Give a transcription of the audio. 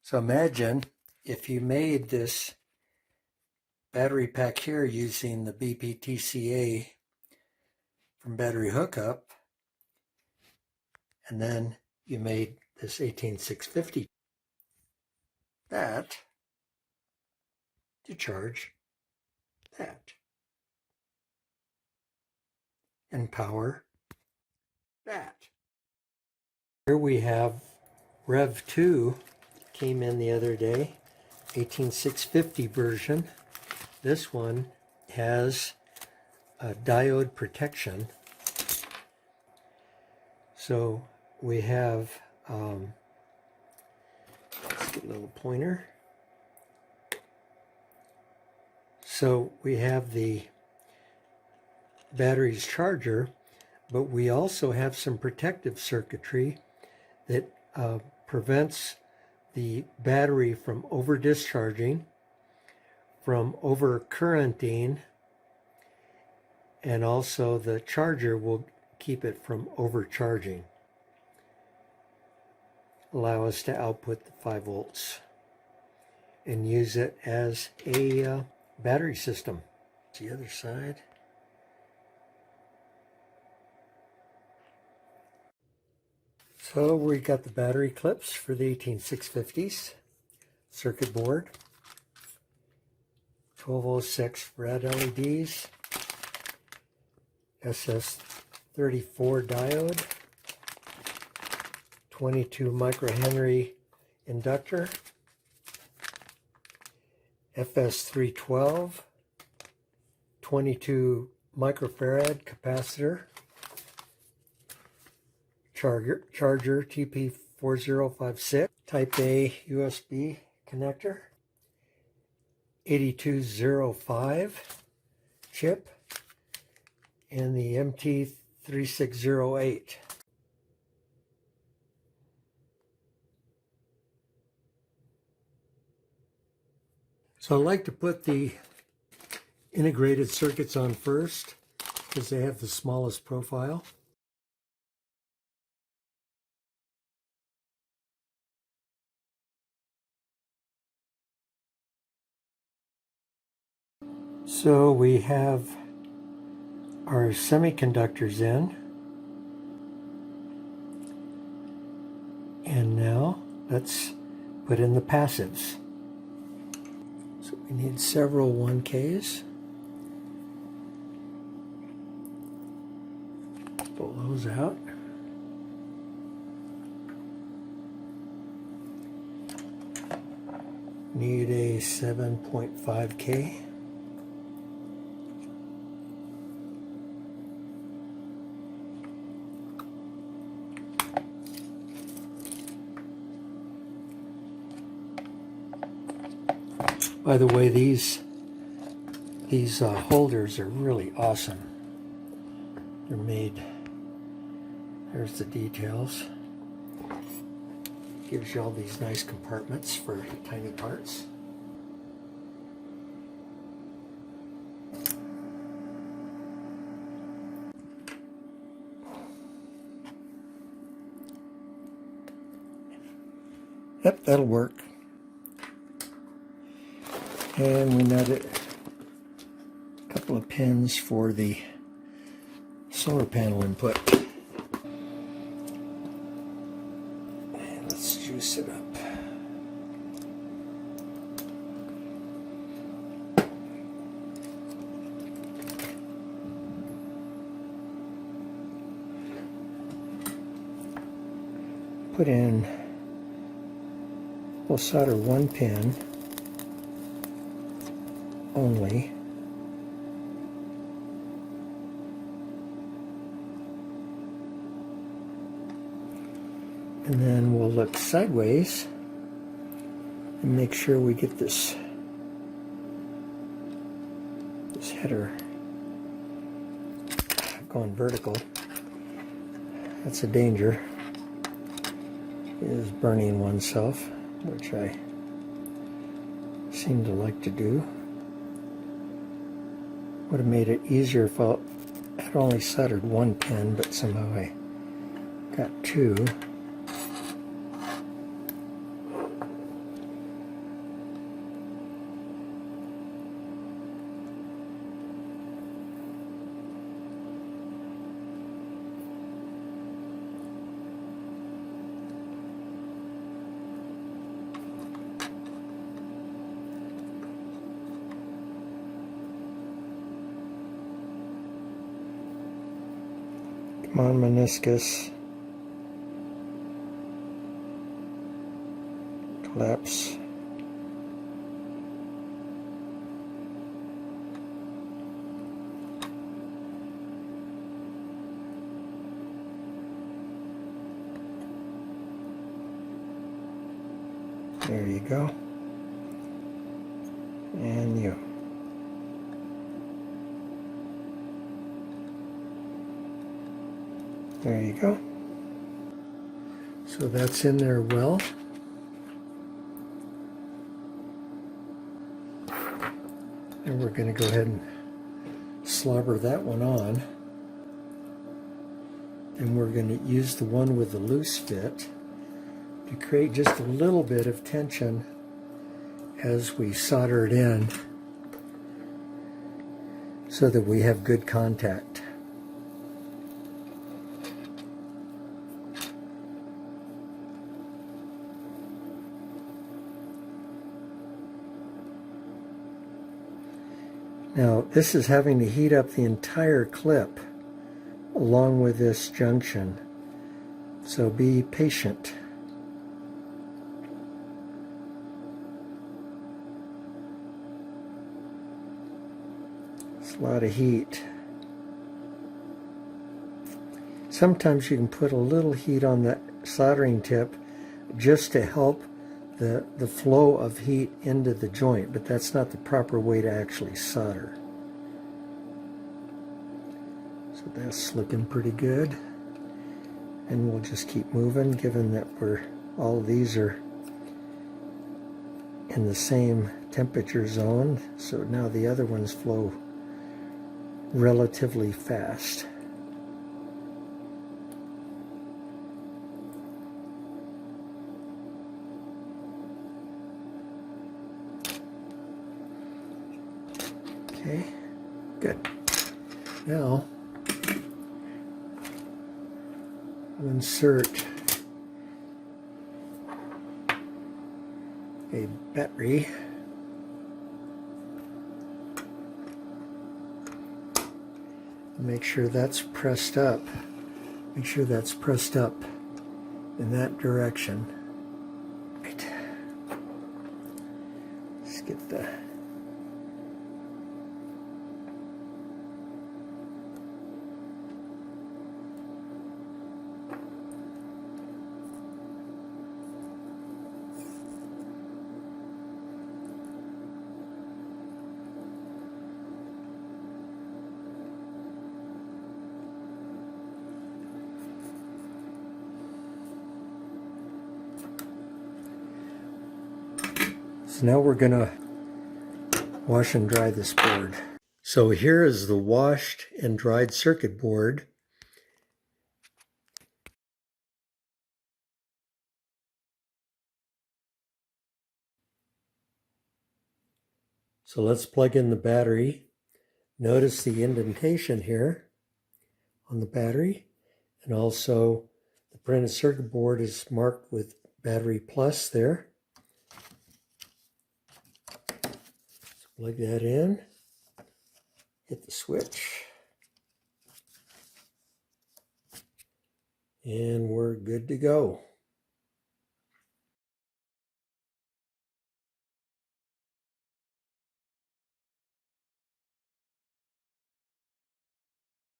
So imagine if you made this battery pack here using the BPTCA from battery hookup, and then you made this 18650 that to charge that and power that. Here we have Rev 2 came in the other day, 18650 version. This one has a diode protection. So we have, let's get a little pointer. So we have the battery's charger, but we also have some protective circuitry that prevents the battery from over-discharging, from over-currenting, and also the charger will keep it from overcharging. Allow us to output the 5 volts and use it as a battery system. The other side. So we got the battery clips for the 18650s, circuit board, 1206 red LEDs, SS34 diode, 22 microhenry inductor, FS312, 22 microfarad capacitor, charger TP4056, Type A USB connector, 8205 chip, and the MT3608. So I like to put the integrated circuits on first because they have the smallest profile. So we have our semiconductors in, and now let's put in the passives. So we need several 1Ks. Pull those out. Need a 7.5K. By the way, these holders are really awesome. They're made, there's the details. Gives you all these nice compartments for tiny parts. Yep, that'll work. And we nutted a couple of pins for the solar panel input. And let's juice it up. Put in, we'll solder one pin only. And then we'll look sideways and make sure we get this header going vertical. That's a danger, is burning oneself, which I seem to like to do. Would have made it easier if I had only soldered one pin, but somehow I got two. Come on, meniscus. Collapse. There you go. And you. There you go. So that's in there well. And we're going to go ahead and slobber that one on. And we're going to use the one with the loose fit to create just a little bit of tension as we solder it in so that we have good contact. Now this is having to heat up the entire clip along with this junction, so be patient. It's a lot of heat. Sometimes you can put a little heat on the soldering tip just to help the flow of heat into the joint, but that's not the proper way to actually solder. So that's looking pretty good, and we'll just keep moving, given that all of these are in the same temperature zone. So now the other ones flow relatively fast. Okay, good. Now we'll insert a battery. Make sure that's pressed up. Make sure that's pressed up in that direction. Right. Let's get the So now we're going to wash and dry this board. So here is the washed and dried circuit board. So let's plug in the battery. Notice the indentation here on the battery, and also the printed circuit board is marked with battery plus there. Plug that in, hit the switch, and we're good to go.